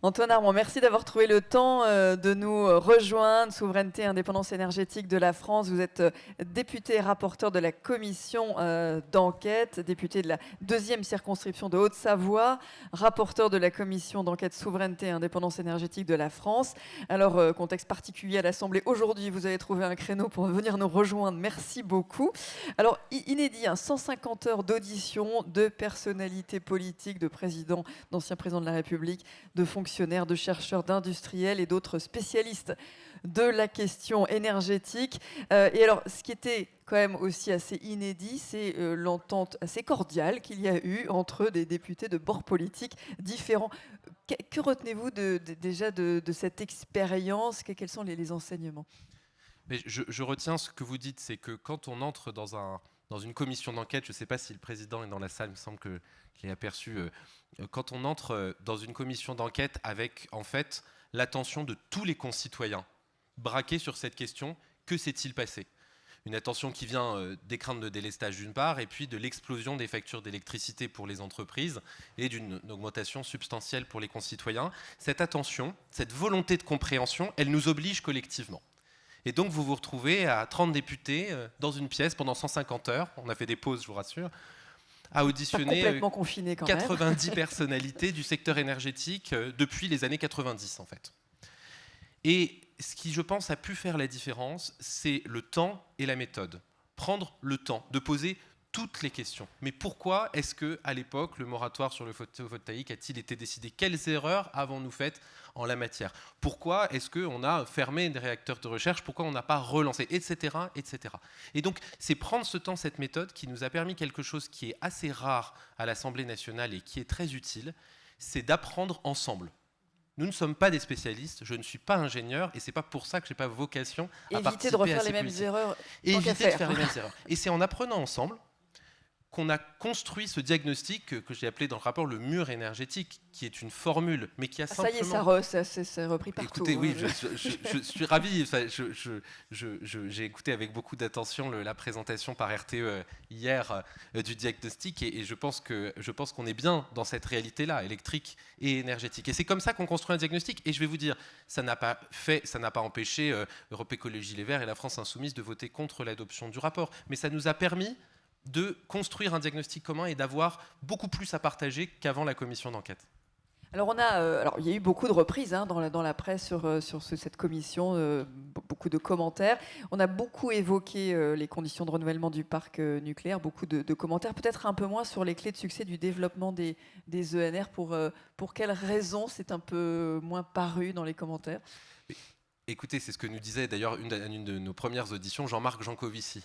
Antoine Armand, merci d'avoir trouvé le temps de nous rejoindre. Souveraineté et indépendance énergétique de la France. Vous êtes député et rapporteur de la commission d'enquête, député de la 2e circonscription de Haute-Savoie, rapporteur de la commission d'enquête souveraineté et indépendance énergétique de la France. Alors, contexte particulier à l'Assemblée. Aujourd'hui, vous avez trouvé un créneau pour venir nous rejoindre. Merci beaucoup. Alors, inédit, 150 heures d'audition de personnalités politiques, de présidents, d'anciens présidents de la République, de fonctionnaires, de chercheurs, d'industriels et d'autres spécialistes de la question énergétique. Et alors, ce qui était quand même aussi assez inédit, c'est l'entente assez cordiale qu'il y a eu entre des députés de bords politiques différents. Que retenez-vous déjà de cette expérience? Quels sont les enseignements? Mais je retiens ce que vous dites, c'est que quand on entre dans une commission d'enquête, je ne sais pas si le président est dans la salle, il me semble qu'il est aperçu, quand on entre dans une commission d'enquête avec en fait l'attention de tous les concitoyens braqués sur cette question, que s'est-il passé? Une attention qui vient des craintes de délestage d'une part, et puis de l'explosion des factures d'électricité pour les entreprises et d'une augmentation substantielle pour les concitoyens. Cette attention, cette volonté de compréhension, elle nous oblige collectivement. Et donc vous vous retrouvez à 30 députés dans une pièce pendant 150 heures, on a fait des pauses, je vous rassure, à auditionner 90 personnalités du secteur énergétique depuis les années 90 en fait. Et ce qui, je pense, a pu faire la différence, c'est le temps et la méthode. Prendre le temps de poser toutes les questions. Mais pourquoi est-ce qu'à l'époque, le moratoire sur le photovoltaïque a-t-il été décidé? Quelles erreurs avons-nous faites en la matière? Pourquoi est-ce qu'on a fermé des réacteurs de recherche? Pourquoi on n'a pas relancé? Etc., etc. Et donc, c'est prendre ce temps, cette méthode, qui nous a permis quelque chose qui est assez rare à l'Assemblée nationale et qui est très utile, c'est d'apprendre ensemble. Nous ne sommes pas des spécialistes, je ne suis pas ingénieur et c'est pas pour ça que j'ai pas vocation à participer à ces éviter de refaire les mêmes erreurs. Éviter de faire les mêmes erreurs. Et c'est en apprenant ensemble qu'on a construit ce diagnostic que j'ai appelé dans le rapport le mur énergétique, qui est une formule, mais qui a simplement... Ça y est, c'est repris partout. Écoutez, oui, je suis ravi. J'ai écouté avec beaucoup d'attention la présentation par RTE hier du diagnostic, et je pense qu'on est bien dans cette réalité-là, électrique et énergétique. Et c'est comme ça qu'on construit un diagnostic. Et je vais vous dire, ça n'a pas empêché Europe Écologie Les Verts et la France Insoumise de voter contre l'adoption du rapport, mais ça nous a permis de construire un diagnostic commun et d'avoir beaucoup plus à partager qu'avant la commission d'enquête. Alors, il y a eu beaucoup de reprises dans la presse sur cette commission, beaucoup de commentaires. On a beaucoup évoqué les conditions de renouvellement du parc nucléaire, beaucoup de commentaires, peut-être un peu moins sur les clés de succès du développement des ENR. Pour quelles raisons c'est un peu moins paru dans les commentaires? Écoutez, c'est ce que nous disait d'ailleurs une de nos premières auditions, Jean-Marc Jancovici.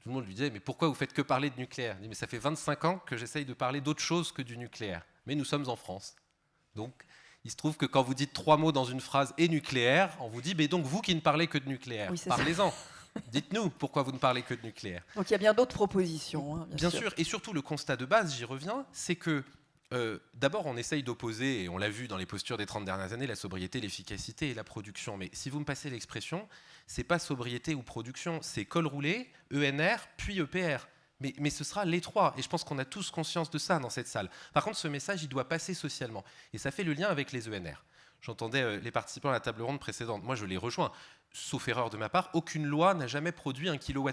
Tout le monde lui disait, mais pourquoi vous faites que parler de nucléaire? Il dit, mais ça fait 25 ans que j'essaye de parler d'autre chose que du nucléaire. Mais nous sommes en France. Donc, il se trouve que quand vous dites 3 mots dans une phrase et nucléaire, on vous dit, mais donc vous qui ne parlez que de nucléaire, oui, parlez-en. Dites-nous pourquoi vous ne parlez que de nucléaire. Donc il y a bien d'autres propositions. Bien sûr. Et surtout le constat de base, j'y reviens, c'est que d'abord on essaye d'opposer, et on l'a vu dans les postures des 30 dernières années, la sobriété, l'efficacité et la production. Mais si vous me passez l'expression, c'est pas sobriété ou production, c'est col roulé, ENR, puis EPR. Mais ce sera les trois, et je pense qu'on a tous conscience de ça dans cette salle. Par contre, ce message, il doit passer socialement, et ça fait le lien avec les ENR. J'entendais les participants à la table ronde précédente, moi je les rejoins, sauf erreur de ma part, aucune loi n'a jamais produit 1 kWh.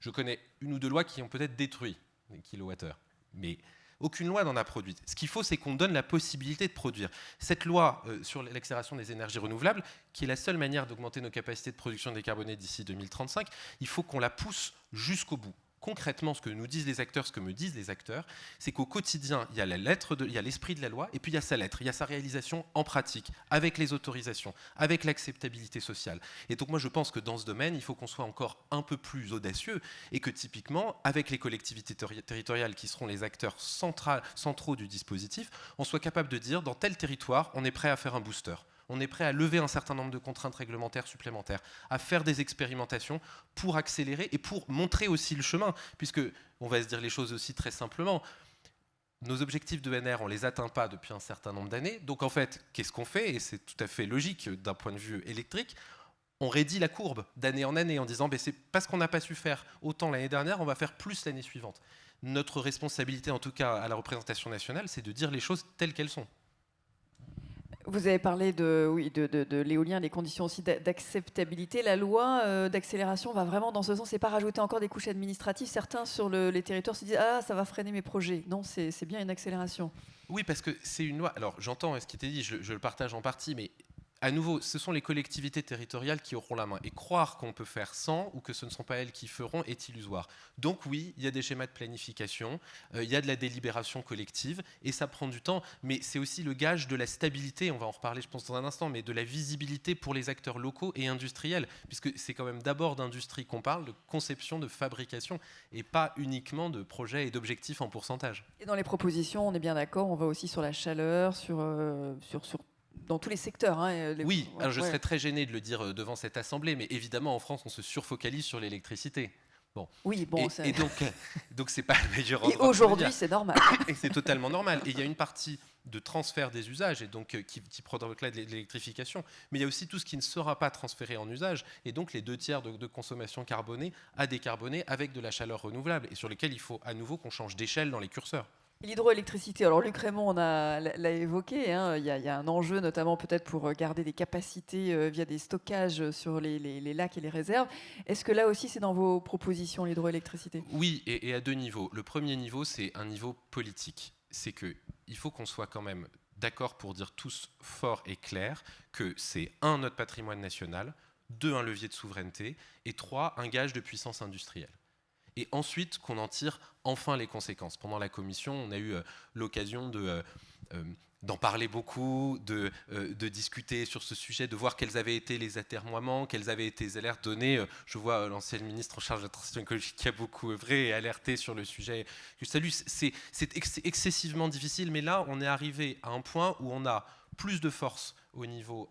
Je connais une ou deux lois qui ont peut-être détruit les kilowattheures, mais aucune loi n'en a produit. Ce qu'il faut, c'est qu'on donne la possibilité de produire. Cette loi sur l'accélération des énergies renouvelables, qui est la seule manière d'augmenter nos capacités de production décarbonée d'ici 2035, il faut qu'on la pousse jusqu'au bout. Concrètement, ce que nous disent les acteurs, ce que me disent les acteurs, c'est qu'au quotidien, il y a il y a l'esprit de la loi, et puis il y a sa lettre, il y a sa réalisation en pratique, avec les autorisations, avec l'acceptabilité sociale. Et donc moi, je pense que dans ce domaine, il faut qu'on soit encore un peu plus audacieux, et que typiquement, avec les collectivités territoriales qui seront les acteurs centraux du dispositif, on soit capable de dire, dans tel territoire, on est prêt à faire un booster. On est prêt à lever un certain nombre de contraintes réglementaires supplémentaires, à faire des expérimentations pour accélérer et pour montrer aussi le chemin, puisque on va se dire les choses aussi très simplement. Nos objectifs de ENR, on ne les atteint pas depuis un certain nombre d'années. Donc en fait, qu'est-ce qu'on fait? Et c'est tout à fait logique d'un point de vue électrique. On raidit la courbe d'année en année en disant c'est parce qu'on n'a pas su faire autant l'année dernière, on va faire plus l'année suivante. Notre responsabilité, en tout cas à la représentation nationale, c'est de dire les choses telles qu'elles sont. Vous avez parlé de l'éolien, des conditions aussi d'acceptabilité. La loi d'accélération va vraiment dans ce sens et pas rajouter encore des couches administratives. certains sur les territoires se disent « Ah, ça va freiner mes projets ». Non, c'est bien une accélération. Oui, parce que c'est une loi. Alors, j'entends ce qui était dit, je le partage en partie, mais à nouveau, ce sont les collectivités territoriales qui auront la main. Et croire qu'on peut faire sans ou que ce ne sont pas elles qui feront est illusoire. Donc oui, il y a des schémas de planification, il y a de la délibération collective, et ça prend du temps, mais c'est aussi le gage de la stabilité, on va en reparler je pense dans un instant, mais de la visibilité pour les acteurs locaux et industriels, puisque c'est quand même d'abord d'industrie qu'on parle, de conception, de fabrication, et pas uniquement de projets et d'objectifs en pourcentage. Et dans les propositions, on est bien d'accord, on va aussi sur la chaleur, dans tous les secteurs. Oui, alors je serais très gêné de le dire devant cette assemblée, mais évidemment en France on se surfocalise sur l'électricité. Bon. Oui, bon, et donc c'est pas le meilleur endroit. Et aujourd'hui c'est normal. Et c'est totalement normal. Et il y a une partie de transfert des usages et donc qui provoque de l'électrification, mais il y a aussi tout ce qui ne sera pas transféré en usage et donc les 2/3 de consommation carbonée à décarboner avec de la chaleur renouvelable et sur lesquels il faut à nouveau qu'on change d'échelle dans les curseurs. L'hydroélectricité, alors Luc Rémond l'a évoqué, il y a un enjeu notamment peut-être pour garder des capacités via des stockages sur les lacs et les réserves. Est-ce que là aussi c'est dans vos propositions l'hydroélectricité ? Oui, et à deux niveaux. Le premier niveau, c'est un niveau politique. C'est qu'il faut qu'on soit quand même d'accord pour dire tous fort et clair que c'est 1, notre patrimoine national, 2, un levier de souveraineté, et 3, un gage de puissance industrielle. Et ensuite qu'on en tire enfin les conséquences. Pendant la commission, on a eu l'occasion d'en parler beaucoup, de discuter sur ce sujet, de voir quels avaient été les atermoiements, quelles avaient été les alertes données. Je vois l'ancienne ministre en charge de la transition écologique qui a beaucoup œuvré et alerté sur le sujet. Je salue. C'est excessivement difficile, mais là, on est arrivé à un point où on a plus de force au niveau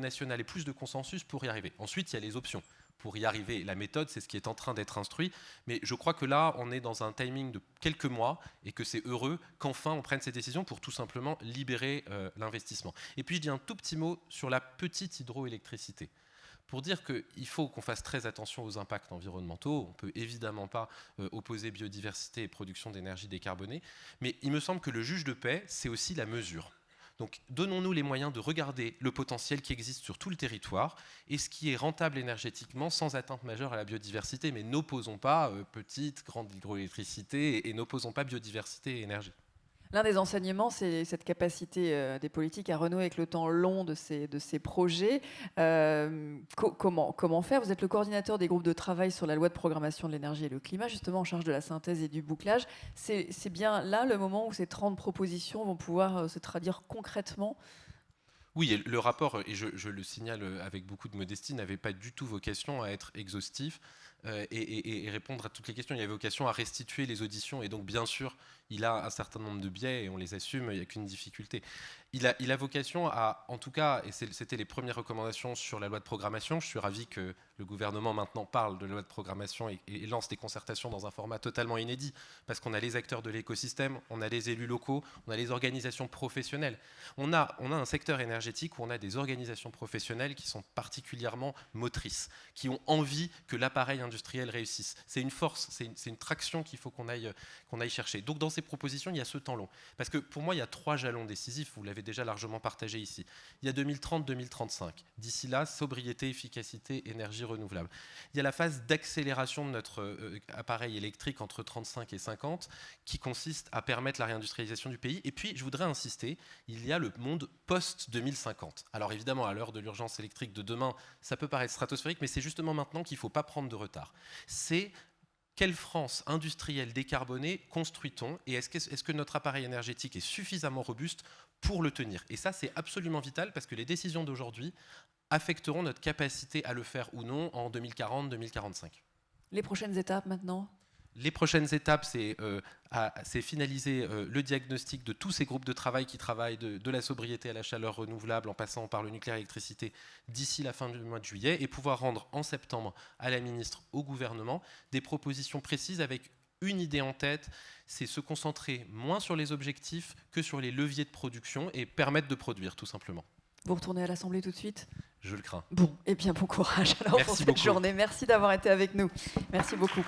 national et plus de consensus pour y arriver. Ensuite, il y a les options. Pour y arriver, la méthode, c'est ce qui est en train d'être instruit. Mais je crois que là, on est dans un timing de quelques mois et que c'est heureux qu'enfin on prenne ces décisions pour tout simplement libérer l'investissement. Et puis, je dis un tout petit mot sur la petite hydroélectricité. Pour dire qu'il faut qu'on fasse très attention aux impacts environnementaux. On ne peut évidemment pas opposer biodiversité et production d'énergie décarbonée. Mais il me semble que le juge de paix, c'est aussi la mesure. Donc donnons-nous les moyens de regarder le potentiel qui existe sur tout le territoire et ce qui est rentable énergétiquement sans atteinte majeure à la biodiversité. Mais n'opposons pas petite, grande hydroélectricité et n'opposons pas biodiversité et énergie. L'un des enseignements, c'est cette capacité des politiques à renouer avec le temps long de ces projets. Comment faire ? Vous êtes le coordinateur des groupes de travail sur la loi de programmation de l'énergie et le climat, justement en charge de la synthèse et du bouclage. C'est bien là le moment où ces 30 propositions vont pouvoir se traduire concrètement ? Oui, le rapport, et je le signale avec beaucoup de modestie, n'avait pas du tout vocation à être exhaustif et répondre à toutes les questions. Il avait vocation à restituer les auditions et donc bien sûr, il a un certain nombre de biais et on les assume, il n'y a qu'une difficulté. Il a vocation à, en tout cas, et c'était les premières recommandations sur la loi de programmation, je suis ravi que le gouvernement maintenant parle de la loi de programmation et lance des concertations dans un format totalement inédit, parce qu'on a les acteurs de l'écosystème, on a les élus locaux, on a les organisations professionnelles. On a un secteur énergétique où on a des organisations professionnelles qui sont particulièrement motrices, qui ont envie que l'appareil industriel réussisse. C'est une force, c'est une traction qu'il faut qu'on aille chercher. Donc dans ces propositions, il y a ce temps long. Parce que pour moi, il y a 3 jalons décisifs, vous l'avez déjà largement partagé ici. Il y a 2030-2035. D'ici là, sobriété, efficacité, énergie renouvelable. Il y a la phase d'accélération de notre appareil électrique entre 35 et 50 qui consiste à permettre la réindustrialisation du pays. Et puis, je voudrais insister, il y a le monde post-2050. Alors évidemment, à l'heure de l'urgence électrique de demain, ça peut paraître stratosphérique, mais c'est justement maintenant qu'il ne faut pas prendre de retard. C'est quelle France industrielle décarbonée construit-on et est-ce que notre appareil énergétique est suffisamment robuste pour le tenir ? Et ça, c'est absolument vital parce que les décisions d'aujourd'hui affecteront notre capacité à le faire ou non en 2040-2045. Les prochaines étapes maintenant ? Les prochaines étapes, c'est finaliser le diagnostic de tous ces groupes de travail qui travaillent de la sobriété à la chaleur renouvelable en passant par le nucléaire et l'électricité d'ici la fin du mois de juillet et pouvoir rendre en septembre à la ministre, au gouvernement, des propositions précises avec une idée en tête, c'est se concentrer moins sur les objectifs que sur les leviers de production et permettre de produire tout simplement. Vous retournez à l'Assemblée tout de suite ? Je le crains. Bon, et bien bon courage alors pour cette journée. Merci d'avoir été avec nous. Merci beaucoup.